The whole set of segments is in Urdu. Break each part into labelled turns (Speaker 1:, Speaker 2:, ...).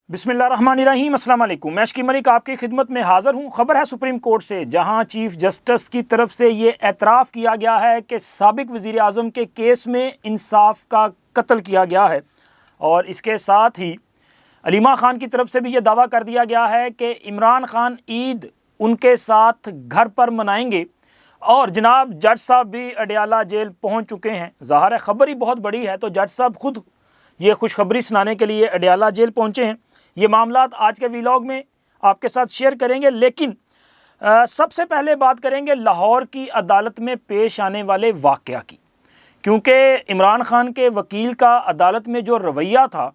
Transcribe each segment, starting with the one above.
Speaker 1: بسم اللہ الرحمن الرحیم۔ السلام علیکم۔ میں اشکی ملک آپ کی خدمت میں حاضر ہوں۔ خبر ہے سپریم کورٹ سے، جہاں چیف جسٹس کی طرف سے یہ اعتراف کیا گیا ہے کہ سابق وزیر اعظم کے کیس میں انصاف کا قتل کیا گیا ہے، اور اس کے ساتھ ہی علیمہ خان کی طرف سے بھی یہ دعویٰ کر دیا گیا ہے کہ عمران خان عید ان کے ساتھ گھر پر منائیں گے، اور جناب جج صاحب بھی اڈیالہ جیل پہنچ چکے ہیں۔ ظاہر ہے خبر ہی بہت بڑی ہے، تو جج صاحب خود یہ خوشخبری سنانے کے لیے اڈیالہ جیل پہنچے ہیں۔ یہ معاملات آج کے ویلاگ میں آپ کے ساتھ شیئر کریں گے، لیکن سب سے پہلے بات کریں گے لاہور کی عدالت میں پیش آنے والے واقعہ کی، کیونکہ عمران خان کے وکیل کا عدالت میں جو رویہ تھا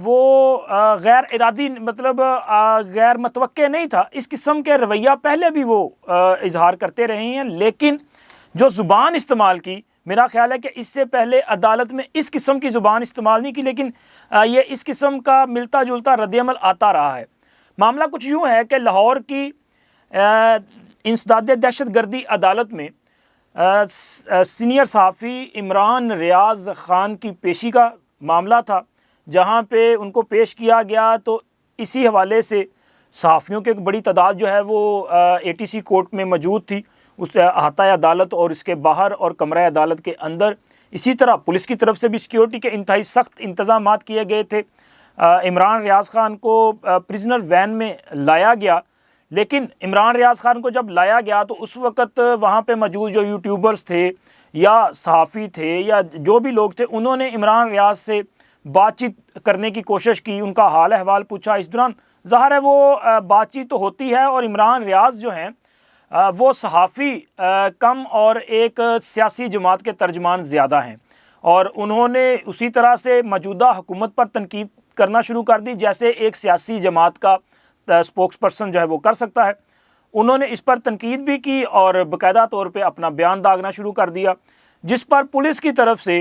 Speaker 1: وہ غیر ارادی غیر متوقع نہیں تھا۔ اس قسم کے رویہ پہلے بھی وہ اظہار کرتے رہے ہیں، لیکن جو زبان استعمال کی، میرا خیال ہے کہ اس سے پہلے عدالت میں اس قسم کی زبان استعمال نہیں کی، لیکن یہ اس قسم کا ملتا جلتا رد عمل آتا رہا ہے۔ معاملہ کچھ یوں ہے کہ لاہور کی انسداد دہشت گردی عدالت میں سینئر صحافی عمران ریاض خان کی پیشی کا معاملہ تھا، جہاں پہ ان کو پیش کیا گیا، تو اسی حوالے سے صحافیوں کی ایک بڑی تعداد جو ہے وہ ATC کورٹ میں موجود تھی، اس احاطہ عدالت اور اس کے باہر اور کمرہ عدالت کے اندر۔ اسی طرح پولیس کی طرف سے بھی سیکیورٹی کے انتہائی سخت انتظامات کیے گئے تھے۔ عمران ریاض خان کو پریزنر وین میں لایا گیا، لیکن عمران ریاض خان کو جب لایا گیا تو اس وقت وہاں پہ موجود جو یوٹیوبرز تھے یا صحافی تھے یا جو بھی لوگ تھے، انہوں نے عمران ریاض سے بات چیت کرنے کی کوشش کی، ان کا حال احوال پوچھا۔ اس دوران ظاہر ہے وہ بات چیت تو ہوتی ہے، اور عمران ریاض جو ہیں وہ صحافی کم اور ایک سیاسی جماعت کے ترجمان زیادہ ہیں، اور انہوں نے اسی طرح سے موجودہ حکومت پر تنقید کرنا شروع کر دی جیسے ایک سیاسی جماعت کا اسپوکس پرسن جو ہے وہ کر سکتا ہے۔ انہوں نے اس پر تنقید بھی کی اور باقاعدہ طور پہ اپنا بیان داغنا شروع کر دیا، جس پر پولیس کی طرف سے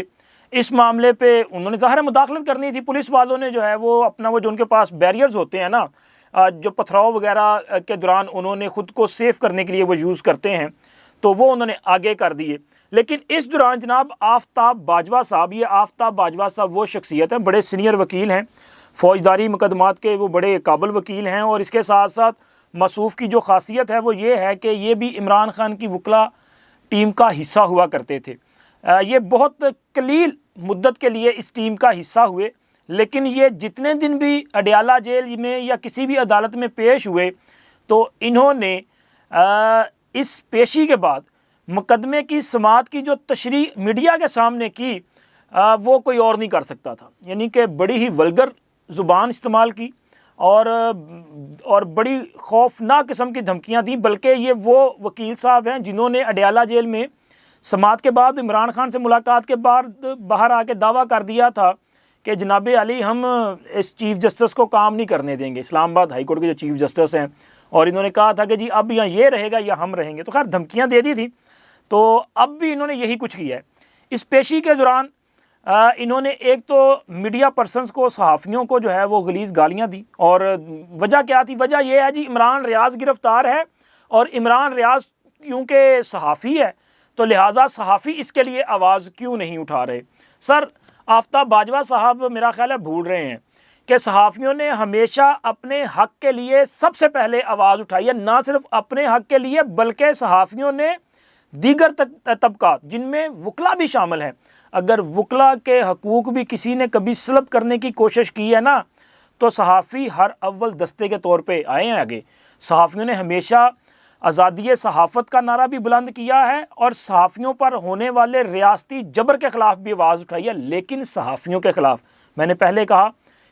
Speaker 1: اس معاملے پہ انہوں نے ظاہر مداخلت کرنی تھی۔ پولیس والوں نے جو ہے وہ اپنا وہ جو ان کے پاس بیریئرز ہوتے ہیں نا، جو پتھراؤ وغیرہ کے دوران انہوں نے خود کو سیف کرنے کے لیے وہ یوز کرتے ہیں، تو وہ انہوں نے آگے کر دیے۔ لیکن اس دوران جناب آفتاب باجوہ صاحب، یہ آفتاب باجوہ صاحب وہ شخصیت ہیں، بڑے سینئر وکیل ہیں، فوجداری مقدمات کے وہ بڑے قابل وکیل ہیں، اور اس کے ساتھ ساتھ موصوف کی جو خاصیت ہے وہ یہ ہے کہ یہ بھی عمران خان کی وکلا ٹیم کا حصہ ہوا کرتے تھے۔ یہ بہت قلیل مدت کے لیے اس ٹیم کا حصہ ہوئے، لیکن یہ جتنے دن بھی اڈیالہ جیل میں یا کسی بھی عدالت میں پیش ہوئے، تو انہوں نے اس پیشی کے بعد مقدمے کی سماعت کی جو تشریح میڈیا کے سامنے کی، وہ کوئی اور نہیں کر سکتا تھا۔ یعنی کہ بڑی ہی ولگر زبان استعمال کی اور بڑی خوفناک قسم کی دھمکیاں دیں، بلکہ یہ وہ وکیل صاحب ہیں جنہوں نے اڈیالہ جیل میں سماعت کے بعد عمران خان سے ملاقات کے بعد باہر آ کے دعویٰ کر دیا تھا کہ جناب علی ہم اس چیف جسٹس کو کام نہیں کرنے دیں گے، اسلام آباد ہائی کورٹ کے جو چیف جسٹس ہیں، اور انہوں نے کہا تھا کہ جی اب یا یہ رہے گا یا ہم رہیں گے۔ تو خیر دھمکیاں دے دی تھی، تو اب بھی انہوں نے یہی کچھ کیا ہے۔ اس پیشی کے دوران انہوں نے ایک تو میڈیا پرسنز کو، صحافیوں کو جو ہے وہ غلیظ گالیاں دی، اور وجہ کیا تھی؟ وجہ یہ ہے جی عمران ریاض گرفتار ہے، اور عمران ریاض کیونکہ صحافی ہے تو لہٰذا صحافی اس کے لیے آواز کیوں نہیں اٹھا رہے؟ سر آفتاب باجوہ صاحب میرا خیال ہے بھول رہے ہیں کہ صحافیوں نے ہمیشہ اپنے حق کے لیے سب سے پہلے آواز اٹھائی ہے، نہ صرف اپنے حق کے لیے بلکہ صحافیوں نے دیگر طبقات جن میں وکلا بھی شامل ہیں، اگر وکلا کے حقوق بھی کسی نے کبھی سلب کرنے کی کوشش کی ہے نا، تو صحافی ہر اول دستے کے طور پہ آئے ہیں آگے۔ صحافیوں نے ہمیشہ آزادی صحافت کا نعرہ بھی بلند کیا ہے، اور صحافیوں پر ہونے والے ریاستی جبر کے خلاف بھی آواز اٹھائی ہے، لیکن صحافیوں کے خلاف میں نے پہلے کہا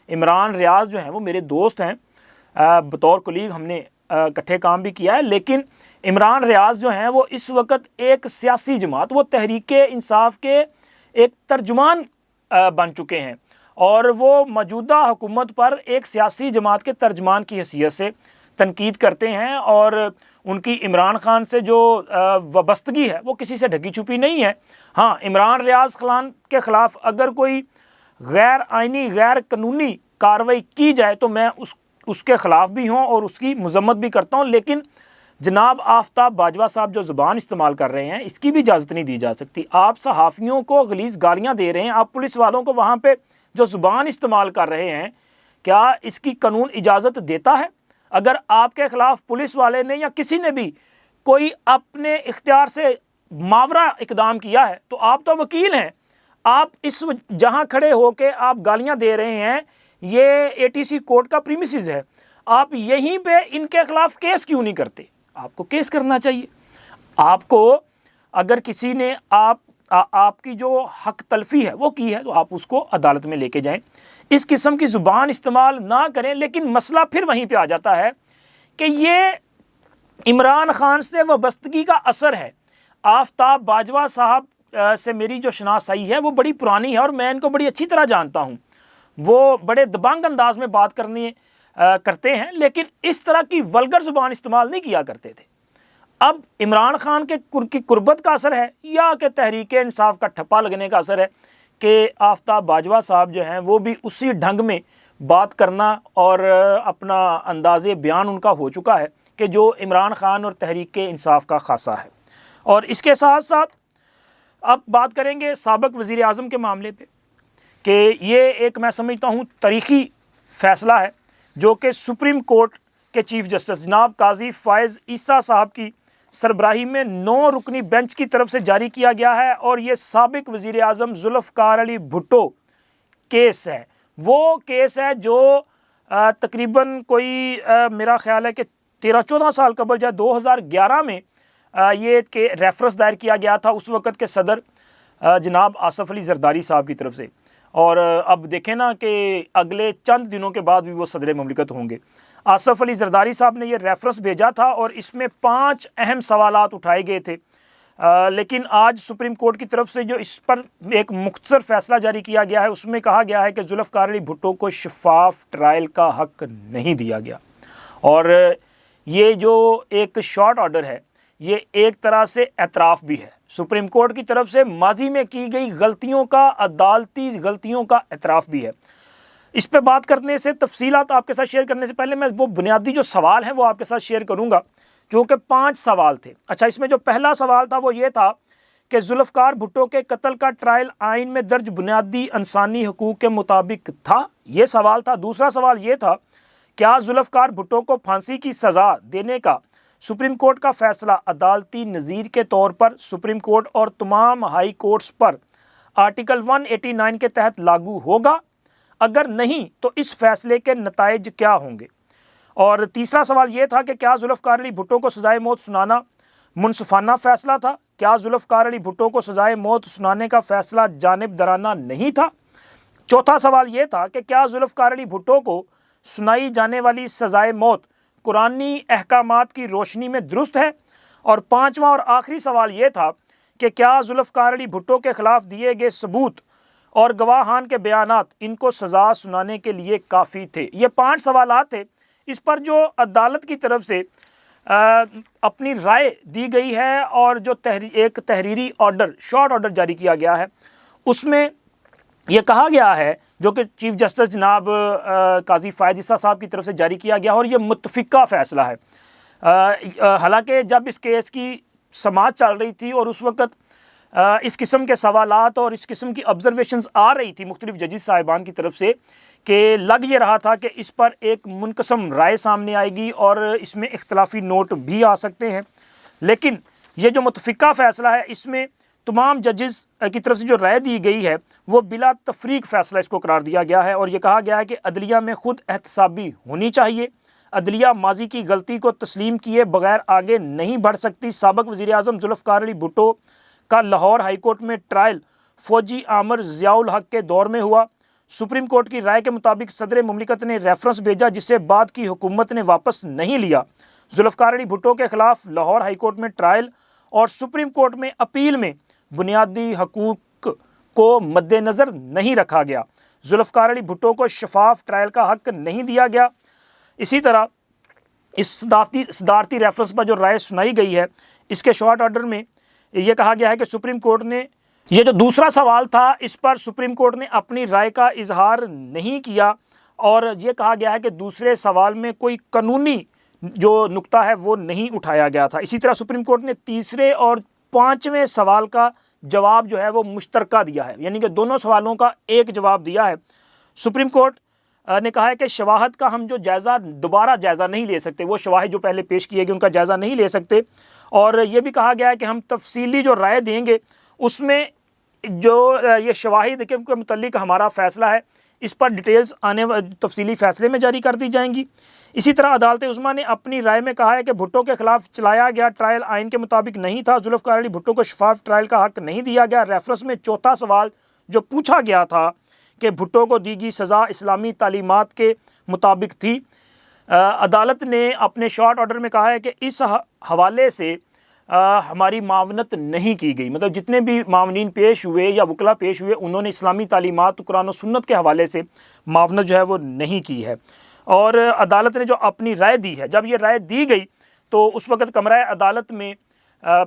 Speaker 1: عمران ریاض جو ہیں وہ میرے دوست ہیں، بطور کولیگ ہم نے اکٹھے کام بھی کیا ہے، لیکن عمران ریاض جو ہیں وہ اس وقت ایک سیاسی جماعت، وہ تحریک انصاف کے ایک ترجمان بن چکے ہیں، اور وہ موجودہ حکومت پر ایک سیاسی جماعت کے ترجمان کی حیثیت سے تنقید کرتے ہیں، اور ان کی عمران خان سے جو وابستگی ہے وہ کسی سے ڈھکی چھپی نہیں ہے۔ ہاں عمران ریاض خان کے خلاف اگر کوئی غیر آئینی غیر قانونی کارروائی کی جائے تو میں اس کے خلاف بھی ہوں اور اس کی مذمت بھی کرتا ہوں، لیکن جناب آفتاب باجوہ صاحب جو زبان استعمال کر رہے ہیں اس کی بھی اجازت نہیں دی جا سکتی۔ آپ صحافیوں کو غلیظ گالیاں دے رہے ہیں، آپ پولیس والوں کو وہاں پہ جو زبان استعمال کر رہے ہیں کیا اس کی قانون اجازت دیتا ہے؟ اگر آپ کے خلاف پولیس والے نے یا کسی نے بھی کوئی اپنے اختیار سے ماورا اقدام کیا ہے تو آپ تو وکیل ہیں، آپ اس جہاں کھڑے ہو کے آپ گالیاں دے رہے ہیں، یہ ATC کورٹ کا پریمیسز ہے، آپ یہیں پہ ان کے خلاف کیس کیوں نہیں کرتے؟ آپ کو کیس کرنا چاہیے۔ آپ کو اگر کسی نے آپ کی جو حق تلفی ہے وہ کی ہے تو آپ اس کو عدالت میں لے کے جائیں، اس قسم کی زبان استعمال نہ کریں۔ لیکن مسئلہ پھر وہیں پہ آ جاتا ہے کہ یہ عمران خان سے وابستگی کا اثر ہے۔ آفتاب باجوہ صاحب سے میری جو شناسائی ہے وہ بڑی پرانی ہے اور میں ان کو بڑی اچھی طرح جانتا ہوں، وہ بڑے دبنگ انداز میں بات کرتے ہیں لیکن اس طرح کی ولگر زبان استعمال نہیں کیا کرتے تھے۔ اب عمران خان کی قربت کا اثر ہے یا کہ تحریک انصاف کا ٹھپا لگنے کا اثر ہے کہ آفتاب باجوہ صاحب جو ہیں وہ بھی اسی ڈھنگ میں بات کرنا اور اپنا انداز بیان ان کا ہو چکا ہے کہ جو عمران خان اور تحریک انصاف کا خاصہ ہے۔ اور اس کے ساتھ ساتھ اب بات کریں گے سابق وزیر اعظم کے معاملے پہ کہ یہ ایک میں سمجھتا ہوں تاریخی فیصلہ ہے جو کہ سپریم کورٹ کے چیف جسٹس جناب قاضی فائز عیسیٰ صاحب کی سربراہی میں 9 رکنی بینچ کی طرف سے جاری کیا گیا ہے، اور یہ سابق وزیر اعظم ذوالفقار علی بھٹو کیس ہے۔ وہ کیس ہے جو تقریباً کوئی میرا خیال ہے کہ 13-14 سال قبل یا 2011 میں یہ کہ ریفرنس دائر کیا گیا تھا اس وقت کے صدر جناب آصف علی زرداری صاحب کی طرف سے، اور اب دیکھیں نا کہ اگلے چند دنوں کے بعد بھی وہ صدر مملکت ہوں گے۔ آصف علی زرداری صاحب نے یہ ریفرنس بھیجا تھا اور اس میں 5 اہم سوالات اٹھائے گئے تھے، لیکن آج سپریم کورٹ کی طرف سے جو اس پر ایک مختصر فیصلہ جاری کیا گیا ہے اس میں کہا گیا ہے کہ ذوالفقار علی بھٹو کو شفاف ٹرائل کا حق نہیں دیا گیا، اور یہ جو ایک شارٹ آرڈر ہے یہ ایک طرح سے اعتراف بھی ہے سپریم کورٹ کی طرف سے ماضی میں کی گئی غلطیوں کا، عدالتی غلطیوں کا اعتراف بھی ہے۔ اس پہ بات کرنے سے، تفصیلات آپ کے ساتھ شیئر کرنے سے پہلے میں وہ بنیادی جو سوال ہیں وہ آپ کے ساتھ شیئر کروں گا، جو کہ 5 سوال تھے۔ اچھا، اس میں جو پہلا سوال تھا وہ یہ تھا کہ ذوالفقار بھٹو کے قتل کا ٹرائل آئین میں درج بنیادی انسانی حقوق کے مطابق تھا، یہ سوال تھا۔ دوسرا سوال یہ تھا، کیا ذوالفقار بھٹو کو پھانسی کی سزا دینے کا سپریم کورٹ کا فیصلہ عدالتی نظیر کے طور پر سپریم کورٹ اور تمام ہائی کورٹس پر آرٹیکل 189 کے تحت لاگو ہوگا؟ اگر نہیں تو اس فیصلے کے نتائج کیا ہوں گے؟ اور تیسرا سوال یہ تھا کہ کیا ذوالفقار علی بھٹو کو سزائے موت سنانا منصفانہ فیصلہ تھا؟ کیا ذوالفقار علی بھٹو کو سزائے موت سنانے کا فیصلہ جانبدارانہ نہیں تھا؟ چوتھا سوال یہ تھا کہ کیا ذوالفقار علی بھٹو کو سنائی جانے والی سزائے موت قرآنی احکامات کی روشنی میں درست ہے؟ اور پانچواں اور آخری سوال یہ تھا کہ کیا ذوالفقار علی بھٹو کے خلاف دیے گئے ثبوت اور گواہان کے بیانات ان کو سزا سنانے کے لیے کافی تھے؟ یہ 5 سوالات تھے۔ اس پر جو عدالت کی طرف سے اپنی رائے دی گئی ہے اور جو ایک تحریری آرڈر، شارٹ آرڈر جاری کیا گیا ہے، اس میں یہ کہا گیا ہے، جو کہ چیف جسٹس جناب قاضی فائز عیسیٰ صاحب کی طرف سے جاری کیا گیا، اور یہ متفقہ فیصلہ ہے۔ حالانکہ جب اس کیس کی سماعت چل رہی تھی اور اس وقت اس قسم کے سوالات اور اس قسم کی آبزرویشنز آ رہی تھی مختلف ججز صاحبان کی طرف سے، کہ لگ یہ رہا تھا کہ اس پر ایک منقسم رائے سامنے آئے گی اور اس میں اختلافی نوٹ بھی آ سکتے ہیں، لیکن یہ جو متفقہ فیصلہ ہے اس میں تمام ججز کی طرف سے جو رائے دی گئی ہے وہ بلا تفریق فیصلہ اس کو قرار دیا گیا ہے، اور یہ کہا گیا ہے کہ عدلیہ میں خود احتسابی ہونی چاہیے، عدلیہ ماضی کی غلطی کو تسلیم کیے بغیر آگے نہیں بڑھ سکتی۔ سابق وزیر اعظم ذوالفقار علی بھٹو کا لاہور ہائی کورٹ میں ٹرائل فوجی عامر ضیاء الحق کے دور میں ہوا۔ سپریم کورٹ کی رائے کے مطابق صدر مملکت نے ریفرنس بھیجا جسے بعد کی حکومت نے واپس نہیں لیا۔ ذوالفقار علی بھٹو کے خلاف لاہور ہائی کورٹ میں ٹرائل اور سپریم کورٹ میں اپیل میں بنیادی حقوق کو مد نظر نہیں رکھا گیا۔ ذوالفقار علی بھٹو کو شفاف ٹرائل کا حق نہیں دیا گیا۔ اسی طرح اس صدارتی ریفرنس پر جو رائے سنائی گئی ہے اس کے شارٹ آرڈر میں یہ کہا گیا ہے کہ سپریم کورٹ نے یہ جو دوسرا سوال تھا اس پر سپریم کورٹ نے اپنی رائے کا اظہار نہیں کیا، اور یہ کہا گیا ہے کہ دوسرے سوال میں کوئی قانونی جو نقطہ ہے وہ نہیں اٹھایا گیا تھا۔ اسی طرح سپریم کورٹ نے تیسرے اور 5ویں سوال کا جواب جو ہے وہ مشترکہ دیا ہے، یعنی کہ دونوں سوالوں کا ایک جواب دیا ہے۔ سپریم کورٹ نے کہا ہے کہ شواہد کا ہم جو دوبارہ جائزہ نہیں لے سکتے، وہ شواہد جو پہلے پیش کیے گئے ان کا جائزہ نہیں لے سکتے، اور یہ بھی کہا گیا ہے کہ ہم تفصیلی جو رائے دیں گے اس میں جو یہ شواہد کے متعلق ہمارا فیصلہ ہے اس پر ڈیٹیلز تفصیلی فیصلے میں جاری کر دی جائیں گی۔ اسی طرح عدالت عظمیٰ نے اپنی رائے میں کہا ہے کہ بھٹو کے خلاف چلایا گیا ٹرائل آئین کے مطابق نہیں تھا، ذوالفقار علی بھٹو کو شفاف ٹرائل کا حق نہیں دیا گیا۔ ریفرنس میں چوتھا سوال جو پوچھا گیا تھا کہ بھٹو کو دی گئی سزا اسلامی تعلیمات کے مطابق تھی، عدالت نے اپنے شارٹ آرڈر میں کہا ہے کہ اس حوالے سے ہماری معاونت نہیں کی گئی، مطلب جتنے بھی معاونین پیش ہوئے یا وکلا پیش ہوئے انہوں نے اسلامی تعلیمات قرآن و سنت کے حوالے سے معاونت جو ہے وہ نہیں کی ہے۔ اور عدالت نے جو اپنی رائے دی ہے، جب یہ رائے دی گئی تو اس وقت کمرہ عدالت میں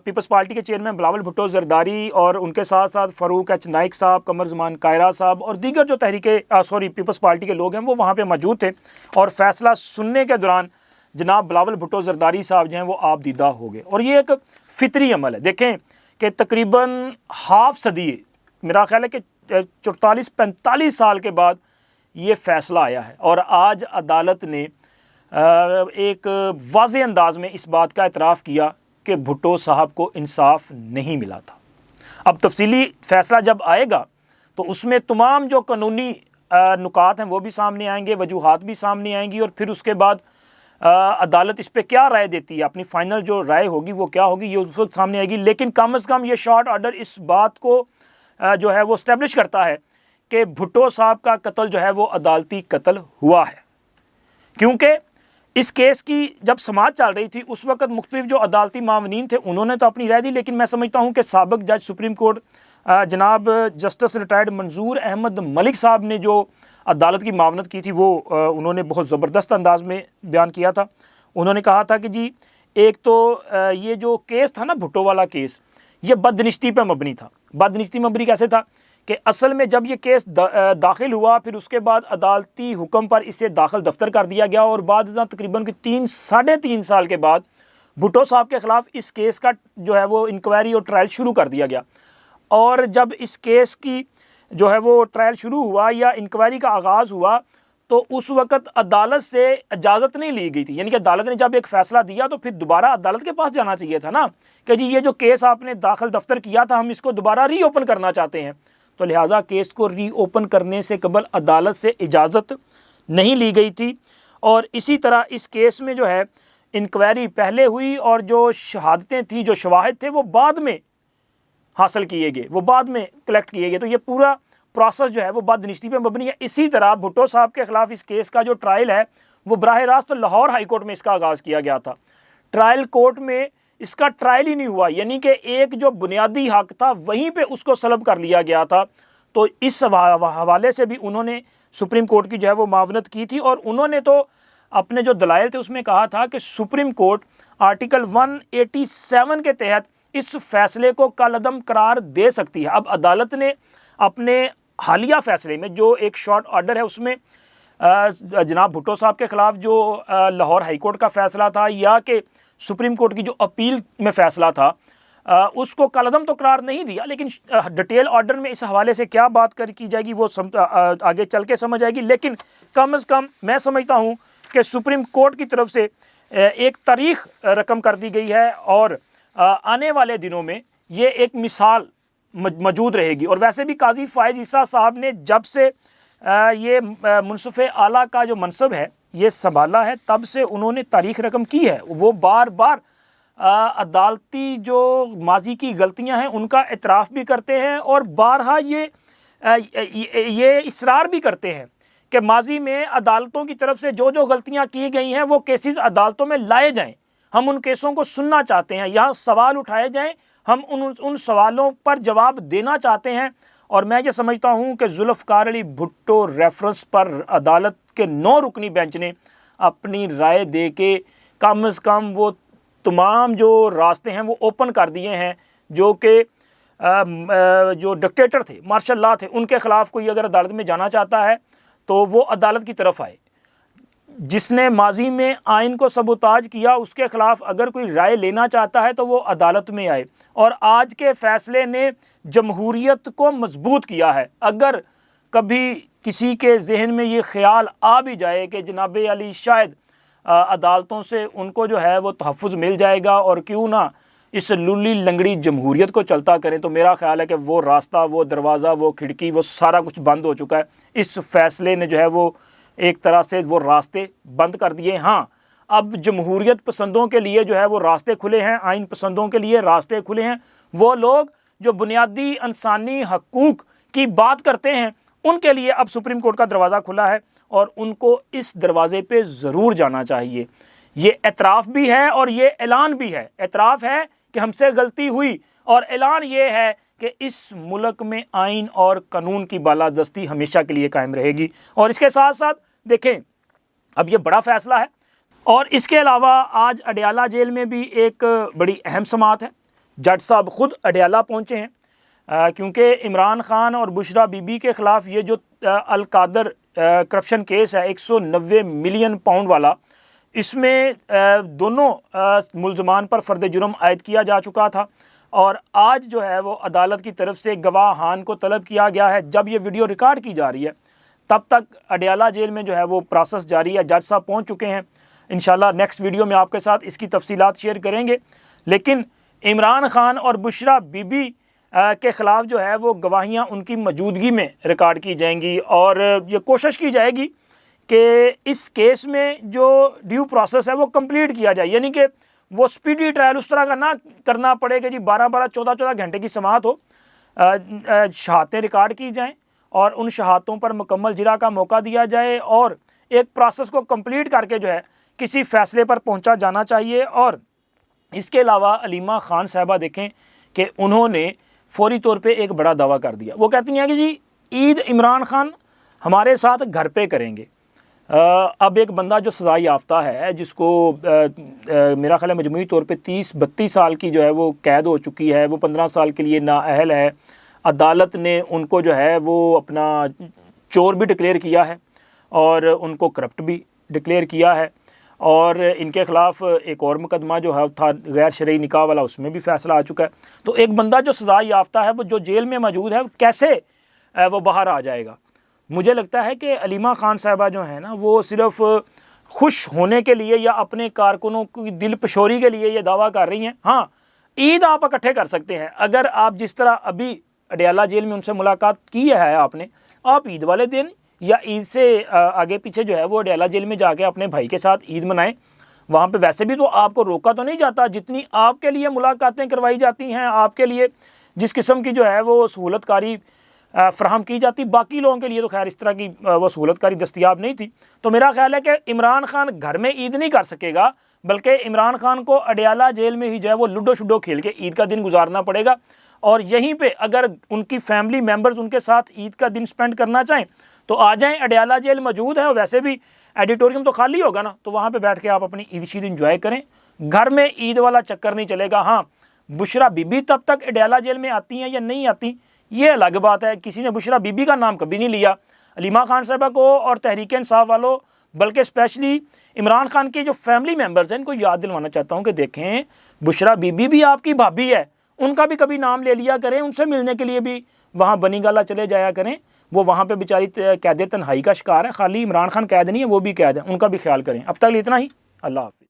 Speaker 1: پیپلز پارٹی کے چیئرمین بلاول بھٹو زرداری اور ان کے ساتھ ساتھ فاروق ایچ نائک صاحب، قمر زمان کائرہ صاحب اور دیگر جو پیپلز پارٹی کے لوگ ہیں وہ وہاں پہ موجود تھے، اور فیصلہ سننے کے دوران جناب بلاول بھٹو زرداری صاحب جو ہیں وہ آپ دیدہ ہو گئے۔ اور یہ ایک فطری عمل ہے، دیکھیں کہ تقریباً ہاف صدی، میرا خیال ہے کہ 44-45 سال کے بعد یہ فیصلہ آیا ہے، اور آج عدالت نے ایک واضح انداز میں اس بات کا اعتراف کیا کہ بھٹو صاحب کو انصاف نہیں ملا تھا۔ اب تفصیلی فیصلہ جب آئے گا تو اس میں تمام جو قانونی نکات ہیں وہ بھی سامنے آئیں گے، وجوہات بھی سامنے آئیں گی، اور پھر اس کے بعد عدالت اس پہ کیا رائے دیتی ہے، اپنی فائنل جو رائے ہوگی وہ کیا ہوگی، یہ اس وقت سامنے آئے گی۔ لیکن کم از کم یہ شارٹ آرڈر اس بات کو جو ہے وہ اسٹیبلش کرتا ہے کہ بھٹو صاحب کا قتل جو ہے وہ عدالتی قتل ہوا ہے، کیونکہ اس کیس کی جب سماعت چل رہی تھی اس وقت مختلف جو عدالتی معاونین تھے انہوں نے تو اپنی رائے دی، لیکن میں سمجھتا ہوں کہ سابق جج سپریم کورٹ جناب جسٹس ریٹائرڈ منظور احمد ملک صاحب نے جو عدالت کی معاونت کی تھی وہ انہوں نے بہت زبردست انداز میں بیان کیا تھا۔ انہوں نے کہا تھا کہ جی ایک تو یہ جو کیس تھا نا بھٹو والا کیس، یہ بدنشتی پہ مبنی تھا۔ بدنشتی مبنی کیسے تھا کہ اصل میں جب یہ کیس داخل ہوا پھر اس کے بعد عدالتی حکم پر اسے داخل دفتر کر دیا گیا، اور بعد تقریباً 3-3.5 سال کے بعد بھٹو صاحب کے خلاف اس کیس کا جو ہے وہ انکوائری اور ٹرائل شروع کر دیا گیا۔ اور جب اس کیس کی جو ہے وہ ٹرائل شروع ہوا یا انکوائری کا آغاز ہوا تو اس وقت عدالت سے اجازت نہیں لی گئی تھی، یعنی کہ عدالت نے جب ایک فیصلہ دیا تو پھر دوبارہ عدالت کے پاس جانا چاہیے تھا نا کہ جی یہ جو کیس آپ نے داخل دفتر کیا تھا ہم اس کو دوبارہ ری اوپن کرنا چاہتے ہیں، تو لہٰذا کیس کو ری اوپن کرنے سے قبل عدالت سے اجازت نہیں لی گئی تھی۔ اور اسی طرح اس کیس میں جو ہے انکوائری پہلے ہوئی اور جو شہادتیں تھیں، جو شواہد تھے وہ بعد میں حاصل کیے گئے، وہ بعد میں کلیکٹ کیے گئے، تو یہ پورا پروسیس جو ہے وہ بدنشتی پہ مبنی ہے۔ اسی طرح بھٹو صاحب کے خلاف اس کیس کا جو ٹرائل ہے وہ براہ راست لاہور ہائی کورٹ میں اس کا آغاز کیا گیا تھا، ٹرائل کورٹ میں اس کا ٹرائل ہی نہیں ہوا، یعنی کہ ایک جو بنیادی حق تھا وہیں پہ اس کو سلب کر لیا گیا تھا۔ تو اس حوالے سے بھی انہوں نے سپریم کورٹ کی جو ہے وہ معاونت کی تھی، اور انہوں نے تو اپنے جو دلائل تھے اس میں کہا تھا کہ سپریم کورٹ آرٹیکل 187 کے تحت اس فیصلے کو کالعدم قرار دے سکتی ہے۔ اب عدالت نے اپنے حالیہ فیصلے میں جو ایک شارٹ آرڈر ہے اس میں جناب بھٹو صاحب کے خلاف جو لاہور ہائی کورٹ کا فیصلہ تھا یا کہ سپریم کورٹ کی جو اپیل میں فیصلہ تھا اس کو کالعدم تو قرار نہیں دیا، لیکن ڈیٹیل آرڈر میں اس حوالے سے کیا بات کی جائے گی وہ آگے چل کے سمجھ آئے گی۔ لیکن کم از کم میں سمجھتا ہوں کہ سپریم کورٹ کی طرف سے ایک تاریخ رقم کر دی گئی ہے، اور آنے والے دنوں میں یہ ایک مثال موجود رہے گی۔ اور ویسے بھی قاضی فائز عیسیٰ صاحب نے جب سے یہ منصف اعلیٰ کا جو منصب ہے یہ سنبھالا ہے تب سے انہوں نے تاریخ رقم کی ہے، وہ بار بار عدالتی جو ماضی کی غلطیاں ہیں ان کا اعتراف بھی کرتے ہیں، اور بارہا یہ اصرار بھی کرتے ہیں کہ ماضی میں عدالتوں کی طرف سے جو غلطیاں کی گئی ہیں وہ کیسز عدالتوں میں لائے جائیں، ہم ان کیسوں کو سننا چاہتے ہیں، یہاں سوال اٹھائے جائیں، ہم ان سوالوں پر جواب دینا چاہتے ہیں۔ اور میں یہ سمجھتا ہوں کہ ذوالفقار علی بھٹو ریفرنس پر عدالت کے 9 رکنی بینچ نے اپنی رائے دے کے کم از کم وہ تمام جو راستے ہیں وہ اوپن کر دیے ہیں، جو کہ جو ڈکٹیٹر تھے، مارشل لا تھے، ان کے خلاف کوئی اگر عدالت میں جانا چاہتا ہے تو وہ عدالت کی طرف آئے۔ جس نے ماضی میں آئین کو سبوتاج کیا اس کے خلاف اگر کوئی رائے لینا چاہتا ہے تو وہ عدالت میں آئے، اور آج کے فیصلے نے جمہوریت کو مضبوط کیا ہے۔ اگر کبھی کسی کے ذہن میں یہ خیال آ بھی جائے کہ جناب علی شاید عدالتوں سے ان کو جو ہے وہ تحفظ مل جائے گا اور کیوں نہ اس للی لنگڑی جمہوریت کو چلتا کریں، تو میرا خیال ہے کہ وہ راستہ، وہ دروازہ، وہ کھڑکی، وہ سارا کچھ بند ہو چکا ہے۔ اس فیصلے نے جو ہے وہ ایک طرح سے وہ راستے بند کر دیے۔ ہاں، اب جمہوریت پسندوں کے لیے جو ہے وہ راستے کھلے ہیں، آئین پسندوں کے لیے راستے کھلے ہیں۔ وہ لوگ جو بنیادی انسانی حقوق کی بات کرتے ہیں ان کے لیے اب سپریم کورٹ کا دروازہ کھلا ہے اور ان کو اس دروازے پہ ضرور جانا چاہیے۔ یہ اعتراف بھی ہے اور یہ اعلان بھی ہے۔ اعتراف ہے کہ ہم سے غلطی ہوئی، اور اعلان یہ ہے کہ اس ملک میں آئین اور قانون کی بالادستی ہمیشہ کے لیے قائم رہے گی۔ اور اس کے ساتھ ساتھ دیکھیں، اب یہ بڑا فیصلہ ہے، اور اس کے علاوہ آج اڈیالہ جیل میں بھی ایک بڑی اہم سماعت ہے۔ جج صاحب خود اڈیالہ پہنچے ہیں، کیونکہ عمران خان اور بشرا بی بی کے خلاف یہ جو القادر کرپشن کیس ہے 190 ملین پاؤنڈ والا، اس میں دونوں ملزمان پر فرد جرم عائد کیا جا چکا تھا، اور آج جو ہے وہ عدالت کی طرف سے گواہان کو طلب کیا گیا ہے۔ جب یہ ویڈیو ریکارڈ کی جا رہی ہے تب تک اڈیالہ جیل میں جو ہے وہ پروسیس جاری ہے۔ جج صاحب پہنچ چکے ہیں، انشاءاللہ نیکسٹ ویڈیو میں آپ کے ساتھ اس کی تفصیلات شیئر کریں گے۔ لیکن عمران خان اور بشرا بی بی کے خلاف جو ہے وہ گواہیاں ان کی موجودگی میں ریکارڈ کی جائیں گی، اور یہ کوشش کی جائے گی کہ اس کیس میں جو ڈیو پروسیس ہے وہ کمپلیٹ کیا جائے، یعنی کہ وہ سپیڈی ٹرائل اس طرح کا نہ کرنا پڑے کہ جی 12-14 گھنٹے کی سماعت ہو۔ شہادتیں ریکارڈ کی جائیں اور ان شہادتوں پر مکمل جرا کا موقع دیا جائے، اور ایک پروسیس کو کمپلیٹ کر کے جو ہے کسی فیصلے پر پہنچا جانا چاہیے۔ اور اس کے علاوہ علیمہ خان صاحبہ دیکھیں کہ انہوں نے فوری طور پہ ایک بڑا دعویٰ کر دیا۔ وہ کہتی ہیں کہ جی عید عمران خان ہمارے ساتھ گھر پہ کریں گے۔ اب ایک بندہ جو سزا یافتہ ہے، جس کو میرا خیال ہے مجموعی طور پہ 30-32 سال کی جو ہے وہ قید ہو چکی ہے، وہ 15 سال کے لیے نااہل ہے، عدالت نے ان کو جو ہے وہ اپنا چور بھی ڈکلیئر کیا ہے اور ان کو کرپٹ بھی ڈکلیئر کیا ہے، اور ان کے خلاف ایک اور مقدمہ جو ہے تھا غیر شرعی نکاح والا، اس میں بھی فیصلہ آ چکا ہے۔ تو ایک بندہ جو سزا یافتہ ہے، وہ جو جیل میں موجود ہے، کیسے وہ باہر آ جائے گا؟ مجھے لگتا ہے کہ علیمہ خان صاحبہ جو ہیں نا، وہ صرف خوش ہونے کے لیے یا اپنے کارکنوں کی دل پشوری کے لیے یہ دعویٰ کر رہی ہیں۔ ہاں، عید آپ اکٹھے کر سکتے ہیں، اگر آپ جس طرح ابھی اڈیالہ جیل میں ان سے ملاقات کی ہے آپ نے، آپ عید والے دن یا عید سے آگے پیچھے جو ہے وہ اڈیالہ جیل میں جا کے اپنے بھائی کے ساتھ عید منائیں۔ وہاں پہ ویسے بھی تو آپ کو روکا تو نہیں جاتا، جتنی آپ کے لیے ملاقاتیں کروائی جاتی ہیں، آپ کے لیے جس قسم کی جو ہے وہ سہولت کاری فراہم کی جاتی، باقی لوگوں کے لیے تو خیر اس طرح کی وہ سہولت کاری دستیاب نہیں تھی۔ تو میرا خیال ہے کہ عمران خان گھر میں عید نہیں کر سکے گا، بلکہ عمران خان کو اڈیالہ جیل میں ہی جو ہے وہ لوڈو شوڈو کھیل کے عید کا دن گزارنا پڑے گا، اور یہیں پہ اگر ان کی فیملی ممبرز ان کے ساتھ عید کا دن سپینڈ کرنا چاہیں تو آ جائیں۔ اڈیالہ جیل موجود ہے، اور ویسے بھی ایڈیٹوریم تو خالی ہوگا نا، تو وہاں پہ بیٹھ کے آپ اپنی عید شید انجوائے کریں۔ گھر میں عید والا چکر نہیں چلے گا۔ ہاں، بشرا بی بی تب تک اڈیالہ جیل میں آتی ہیں یا نہیں آتی یہ الگ بات ہے، کسی نے بشرا بی بی کا نام کبھی نہیں لیا۔ علیمہ خان صاحبہ کو اور تحریک انصاف والوں، بلکہ اسپیشلی عمران خان کے جو فیملی ممبرز ہیں، ان کو یاد دلوانا چاہتا ہوں کہ دیکھیں، بشرا بی بی بھی آپ کی بھابھی ہے، ان کا بھی کبھی نام لے لیا کریں، ان سے ملنے کے لیے بھی وہاں بنی گالا چلے جایا کریں۔ وہ وہاں پہ بیچاری قید تنہائی کا شکار ہے، خالی عمران خان قید نہیں ہے، وہ بھی قید ہے، ان کا بھی خیال کریں۔ اب تک اتنا ہی، اللہ حافظ۔